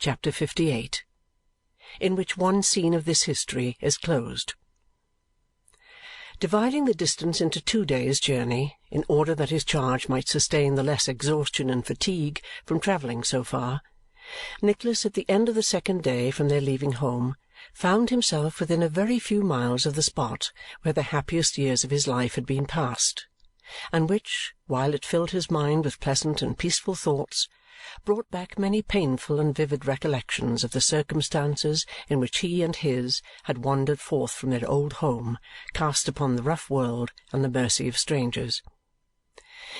Chapter 58, in which one scene of this history is closed. Dividing the distance into 2 days' journey, in order that his charge might sustain the less exhaustion and fatigue from travelling so far, Nicholas, at the end of the 2nd day from their leaving home, found himself within a very few miles of the spot where the happiest years of his life had been passed, and which, while it filled his mind with pleasant and peaceful thoughts, brought back many painful and vivid recollections of the circumstances in which he and his had wandered forth from their old home, cast upon the rough world and the mercy of strangers.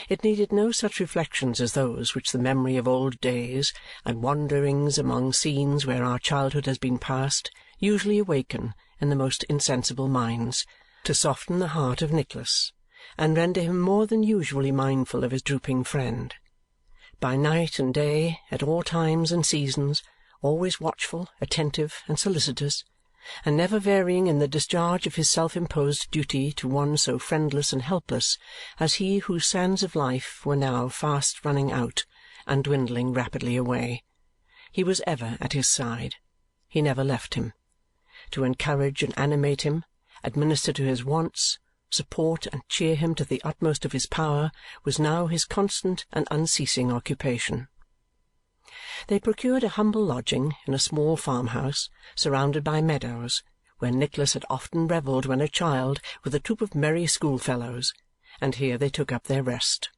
It needed no such reflections as those which the memory of old days, and wanderings among scenes where our childhood has been passed, usually awaken in the most insensible minds, to soften the heart of Nicholas, and render him more than usually mindful of his drooping friend. By night and day, at all times and seasons, always watchful, attentive, and solicitous, and never varying in the discharge of his self-imposed duty to one so friendless and helpless as he whose sands of life were now fast running out and dwindling rapidly away, he was ever at his side. He never left him. To encourage and animate him, administer to his wants, support and cheer him to the utmost of his power, was now his constant and unceasing occupation. They procured a humble lodging in a small farmhouse surrounded by meadows, where Nicholas had often revelled when a child with a troop of merry schoolfellows, and here they took up their rest.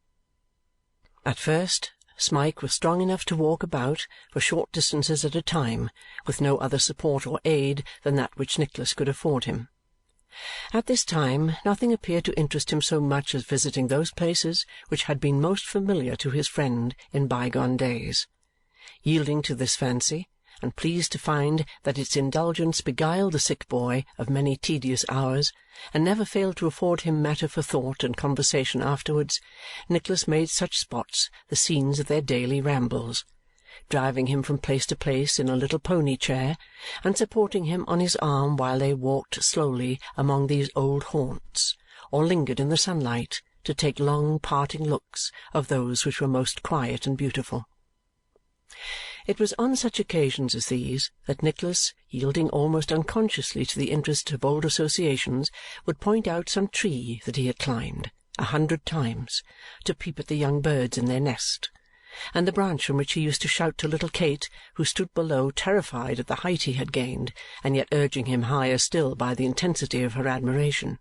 At first Smike was strong enough to walk about for short distances at a time, with no other support or aid than that which Nicholas could afford him. At this time nothing appeared to interest him so much as visiting those places which had been most familiar to his friend in bygone days. Yielding to this fancy, and pleased to find that its indulgence beguiled the sick boy of many tedious hours, and never failed to afford him matter for thought and conversation afterwards, Nicholas made such spots the scenes of their daily rambles, driving him from place to place in a little pony-chair, and supporting him on his arm while they walked slowly among these old haunts, or lingered in the sunlight to take long parting looks of those which were most quiet and beautiful. It was on such occasions as these that Nicholas, yielding almost unconsciously to the interest of old associations, would point out some tree that he had climbed 100 times to peep at the young birds in their nest, and the branch from which he used to shout to little Kate, who stood below terrified at the height he had gained, and yet urging him higher still by the intensity of her admiration.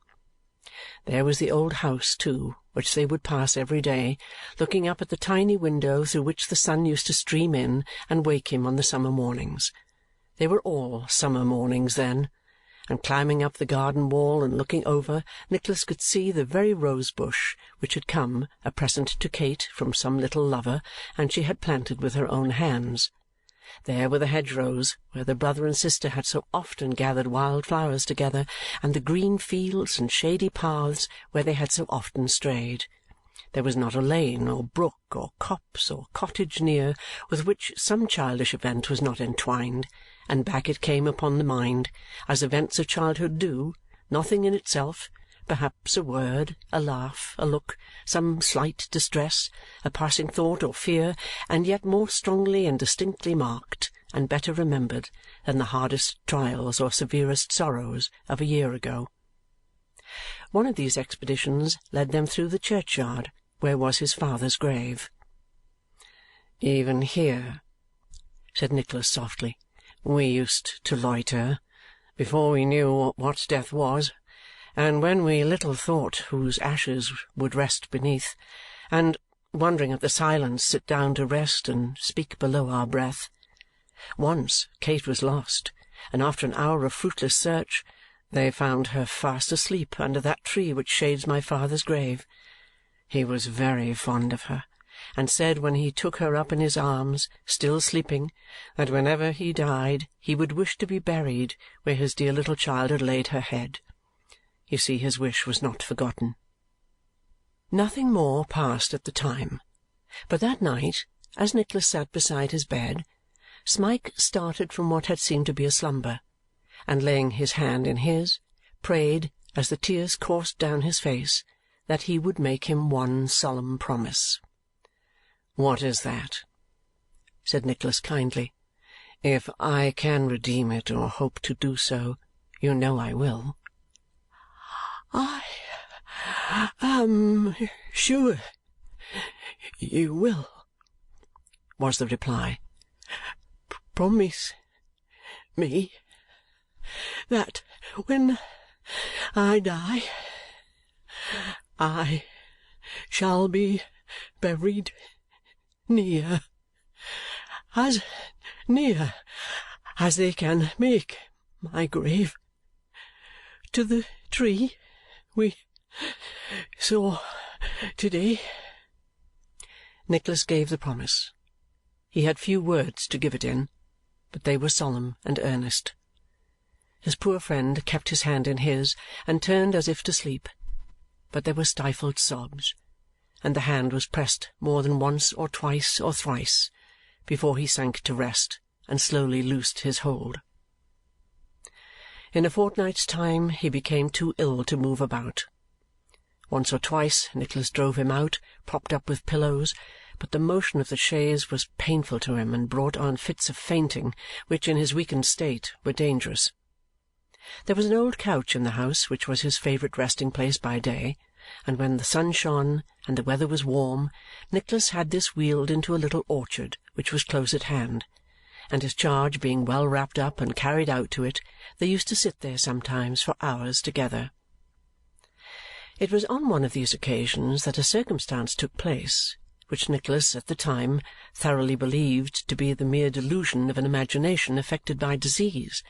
There was the old house, too, which they would pass every day, looking up at the tiny window through which the sun used to stream in and wake him on the summer mornings. They were all summer mornings then, and climbing up the garden wall and looking over, Nicholas could see the very rose-bush which had come, a present to Kate from some little lover, and she had planted with her own hands. There were the hedgerows, where the brother and sister had so often gathered wild flowers together, and the green fields and shady paths where they had so often strayed. There was not a lane, or brook, or copse, or cottage near, with which some childish event was not entwined, and back it came upon the mind, as events of childhood do, nothing in itself, perhaps a word, a laugh, a look, some slight distress, a passing thought or fear, and yet more strongly and distinctly marked, and better remembered than the hardest trials or severest sorrows of a year ago. One of these expeditions led them through the churchyard, where was his father's grave. "Even here," said Nicholas softly, "we used to loiter, before we knew what death was, and when we little thought whose ashes would rest beneath, and, wondering at the silence, sit down to rest and speak below our breath. Once Kate was lost, and after an hour of fruitless search, they found her fast asleep under that tree which shades my father's grave. He was very fond of her, and said when he took her up in his arms, still sleeping, that whenever he died he would wish to be buried where his dear little child had laid her head. You see his wish was not forgotten." Nothing more passed at the time, but that night, as Nicholas sat beside his bed, Smike started from what had seemed to be a slumber, and laying his hand in his, prayed, as the tears coursed down his face, that he would make him one solemn promise. "What is that?" said Nicholas kindly. If I can redeem it or hope to do so, you know I will. I am sure you will, was the reply. Promise me that when I die, I shall be buried near as they can make my grave to the tree we saw today. Nicholas gave the promise. He had few words to give it in, but they were solemn and earnest. His poor friend kept his hand in his and turned as if to sleep, but there were stifled sobs, and the hand was pressed more than once or twice or thrice before he sank to rest and slowly loosed his hold. In a fortnight's time he became too ill to move about. Once or twice Nicholas drove him out, propped up with pillows, but the motion of the chaise was painful to him and brought on fits of fainting, which in his weakened state were dangerous. There was an old couch in the house which was his favourite resting-place by day, and when the sun shone and the weather was warm, Nicholas had this wheeled into a little orchard which was close at hand, and his charge being well wrapped up and carried out to it, they used to sit there sometimes for hours together. It was on one of these occasions that a circumstance took place, which Nicholas at the time thoroughly believed to be the mere delusion of an imagination affected by disease,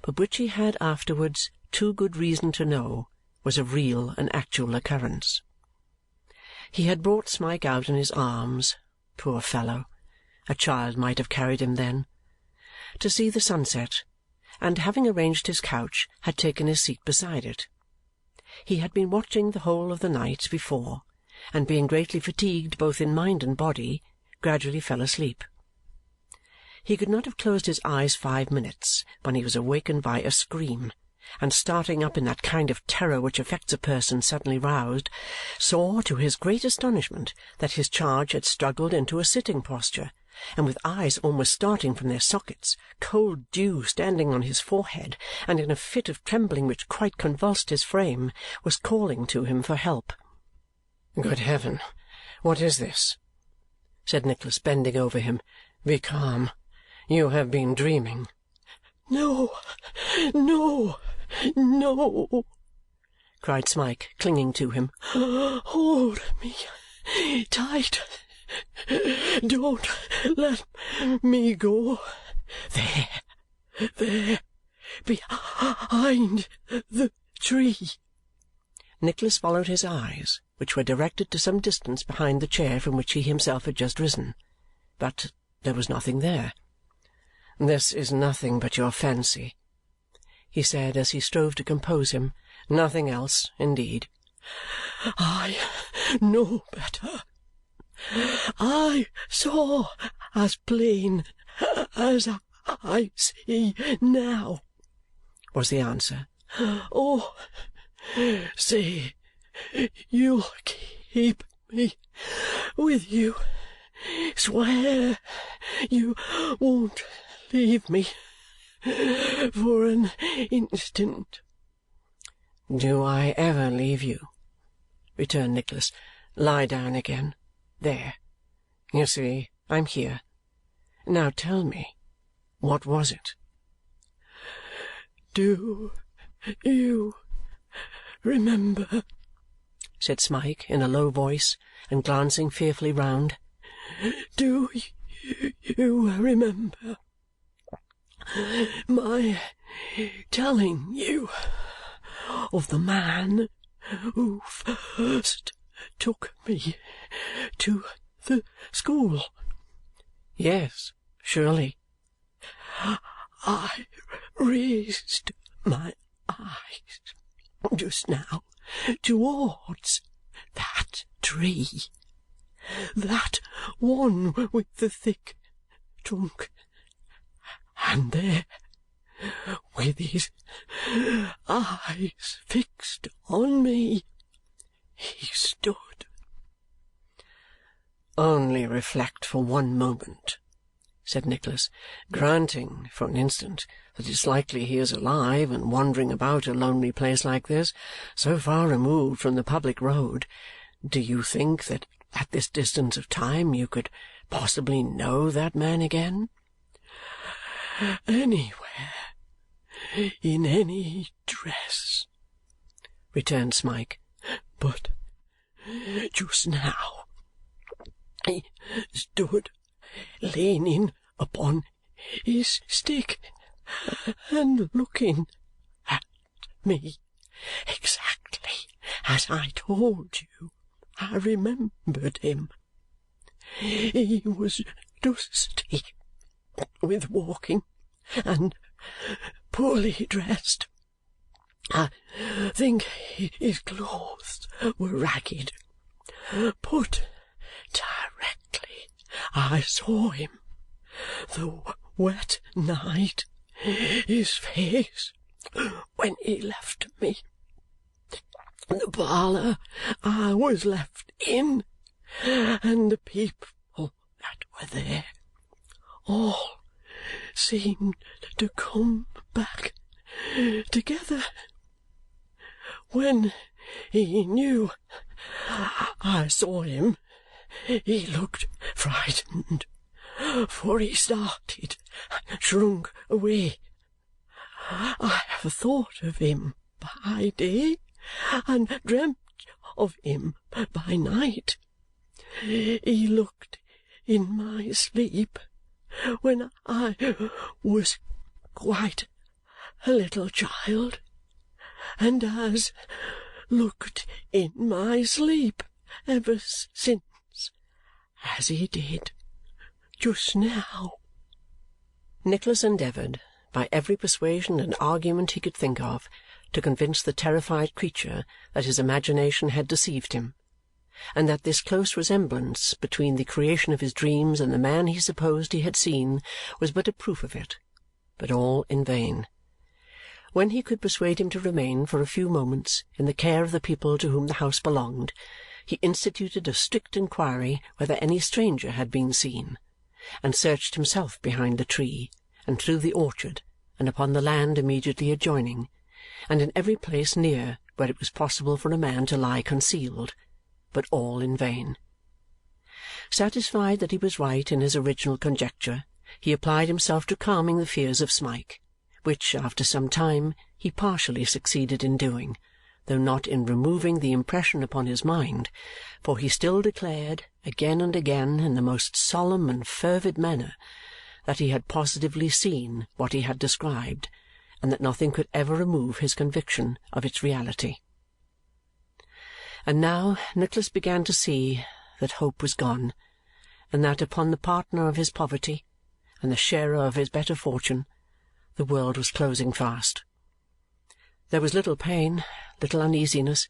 but which he had afterwards too good reason to know was a real and actual occurrence. He had brought Smike out in his arms, poor fellow, a child might have carried him then, to see the sunset, and having arranged his couch, had taken his seat beside it. He had been watching the whole of the night before, and being greatly fatigued both in mind and body, gradually fell asleep. He could not have closed his eyes 5 minutes when he was awakened by a scream, and starting up in that kind of terror which affects a person suddenly roused, saw to his great astonishment that his charge had struggled into a sitting posture, and with eyes almost starting from their sockets, cold dew standing on his forehead, and in a fit of trembling which quite convulsed his frame, was calling to him for help. "Good heaven! What is this?" said Nicholas, bending over him. "Be calm. You have been dreaming." "No, no, no!" cried Smike, clinging to him. "Hold me tight. Don't let me go. There, behind the tree." Nicholas followed his eyes, which were directed to some distance behind the chair from which he himself had just risen, but there was nothing there. "This is nothing but your fancy," he said as he strove to compose him. "Nothing else, indeed." "I know better. I saw as plain as I see now," was the answer. "Oh, say you'll keep me with you. Swear you won't leave me for an instant." "Do I ever leave you?" returned Nicholas. "Lie down again. There. You see, I'm here. Now tell me, what was it?" "Do you remember?" said Smike in a low voice, and glancing fearfully round. "Do you remember my telling you of the man who first took me to the school?" "Yes, surely." "I raised my eyes just now towards that tree, that one with the thick trunk, and there, with his eyes fixed on me, he stood." "Only reflect for one moment," said Nicholas. "Granting, for an instant, that it's likely he is alive and wandering about a lonely place like this, so far removed from the public road, do you think that at this distance of time you could possibly know that man again?" "Anywhere, in any dress," returned Smike. "But just now he stood leaning upon his stick and looking at me exactly as I told you I remembered him. He was dusty with walking and poorly dressed. I think his clothes were ragged, but directly I saw him, the wet night, his face when he left me, the parlour I was left in, and the people that were there, all seemed to come back together. When he knew I saw him, he looked frightened, for he started and shrunk away. I have thought of him by day and dreamt of him by night. He looked in my sleep when I was quite a little child, and has looked in my sleep ever since, as he did just now." Nicholas endeavoured, by every persuasion and argument he could think of, to convince the terrified creature that his imagination had deceived him, and that this close resemblance between the creation of his dreams and the man he supposed he had seen was but a proof of it, but all in vain. When he could persuade him to remain for a few moments in the care of the people to whom the house belonged, he instituted a strict inquiry whether any stranger had been seen, and searched himself behind the tree, and through the orchard, and upon the land immediately adjoining, and in every place near where it was possible for a man to lie concealed, but all in vain. Satisfied that he was right in his original conjecture, he applied himself to calming the fears of Smike, which, after some time, he partially succeeded in doing, though not in removing the impression upon his mind, for he still declared, again and again, in the most solemn and fervid manner, that he had positively seen what he had described, and that nothing could ever remove his conviction of its reality. And now Nicholas began to see that hope was gone, and that upon the partner of his poverty, and the sharer of his better fortune, the world was closing fast. There was little pain, little uneasiness,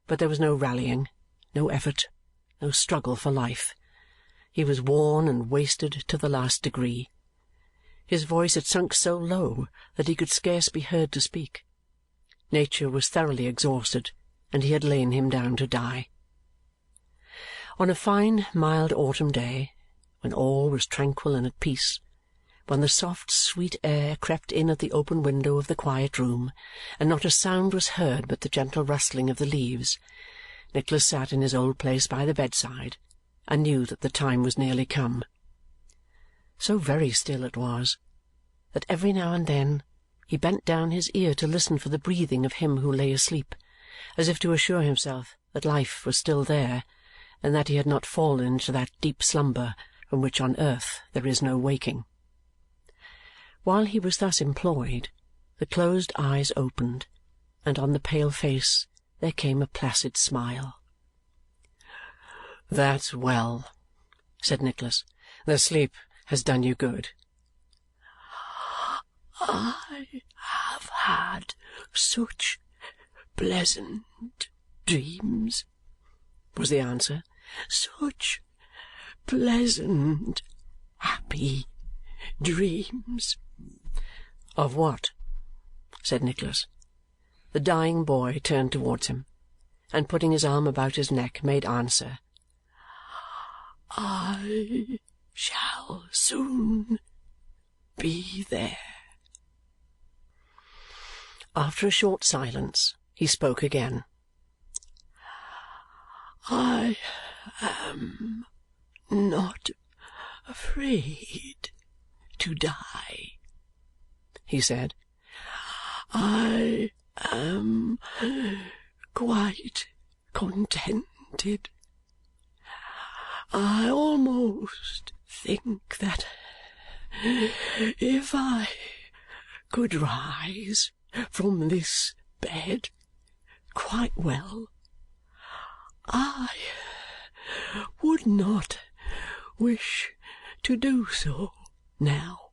but there was no rallying, no effort, no struggle for life. He was worn and wasted to the last degree. His voice had sunk so low that he could scarce be heard to speak. Nature was thoroughly exhausted, and he had lain him down to die. On a fine mild autumn day, when all was tranquil and at peace, when the soft sweet air crept in at the open window of the quiet room, and not a sound was heard but the gentle rustling of the leaves, Nicholas sat in his old place by the bedside, and knew that the time was nearly come. So very still it was, that every now and then he bent down his ear to listen for the breathing of him who lay asleep, as if to assure himself that life was still there, and that he had not fallen into that deep slumber from which on earth there is no waking. While he was thus employed, the closed eyes opened, and on the pale face there came a placid smile. "That's well," said Nicholas. "The sleep has done you good." "I have had such pleasant dreams," was the answer. "Such pleasant, happy dreams." "Of what?" said Nicholas. The dying boy turned towards him, and putting his arm about his neck, made answer. "I shall soon be there." After a short silence, he spoke again. "I am not afraid to die," he said. "I am quite contented. I almost think that if I could rise from this bed quite well, I would not wish to do so now.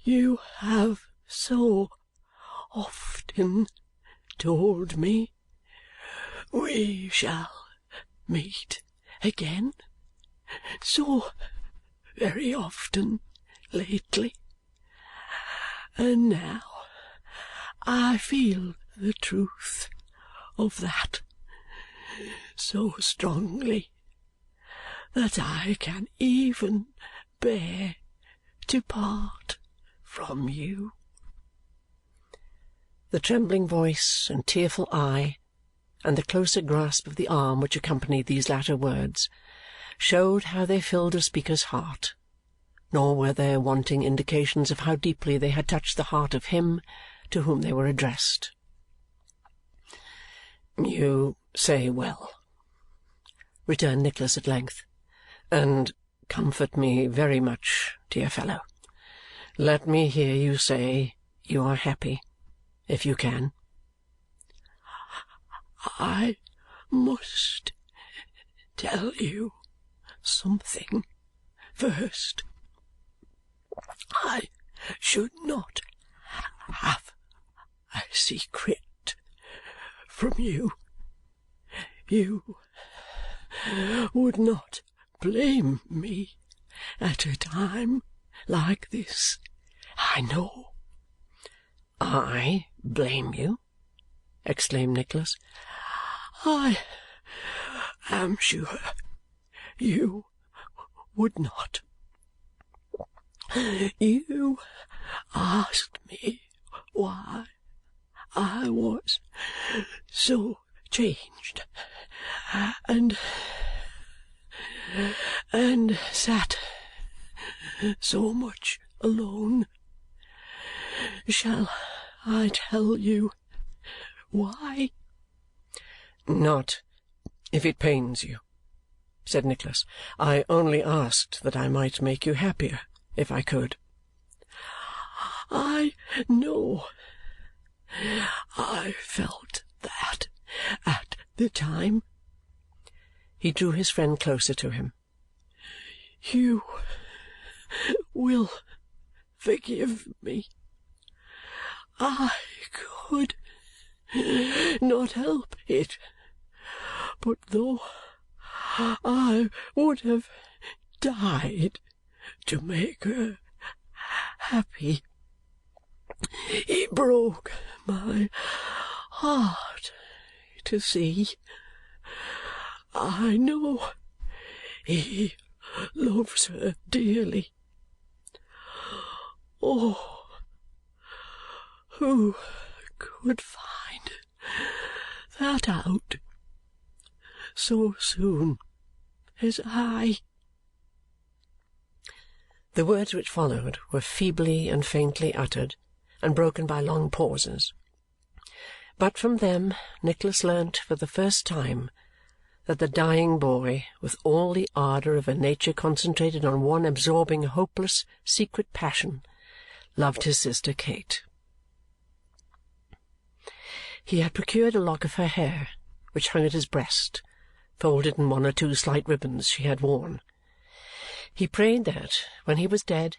You have so often told me we shall meet again, so very often lately, and now I feel the truth of that so strongly that I can even bear to part from you." The trembling voice and tearful eye, and the closer grasp of the arm which accompanied these latter words, showed how they filled the speaker's heart, nor were there wanting indications of how deeply they had touched the heart of him to whom they were addressed. "You say well," returned Nicholas at length, "and comfort me very much, dear fellow. Let me hear you say you are happy, if you can." "I must tell you something first. I should not have a secret from you. You would not blame me at a time like this, I know." "I blame you?" exclaimed Nicholas. "I am sure you would not. You asked me why I was so changed, and sat so much alone. Shall I tell you why?" "Not if it pains you," said Nicholas. "I only asked that I might make you happier, if I could." "I know. I felt that at the time." He drew his friend closer to him. "You will forgive me. I could not help it, but though I would have died to make her happy, it broke my heart to see. I know he loves her dearly. Oh, who could find that out so soon as I?" The words which followed were feebly and faintly uttered, and broken by long pauses. But from them Nicholas learnt for the first time that the dying boy, with all the ardour of a nature concentrated on one absorbing, hopeless, secret passion, loved his sister Kate. He had procured a lock of her hair, which hung at his breast, folded in one or two slight ribbons she had worn. He prayed that, when he was dead,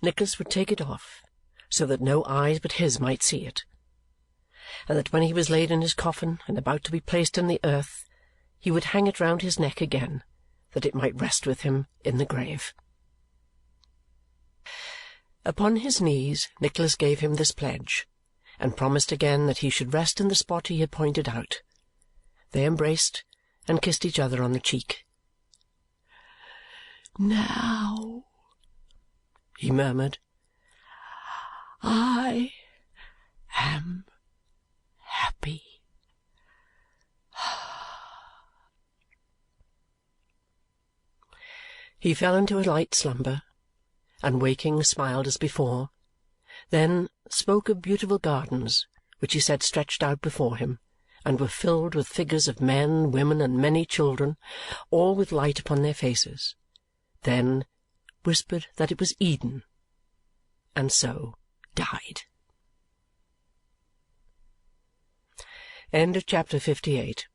Nicholas would take it off, so that no eyes but his might see it, and that when he was laid in his coffin and about to be placed in the earth, he would hang it round his neck again, that it might rest with him in the grave. Upon his knees Nicholas gave him this pledge, and promised again that he should rest in the spot he had pointed out. They embraced and kissed each other on the cheek. "Now," he murmured, "I am happy." He fell into a light slumber, and waking smiled as before, then spoke of beautiful gardens which he said stretched out before him and were filled with figures of men, women, and many children, all with light upon their faces, then whispered that it was Eden, and so died. Chapter 58.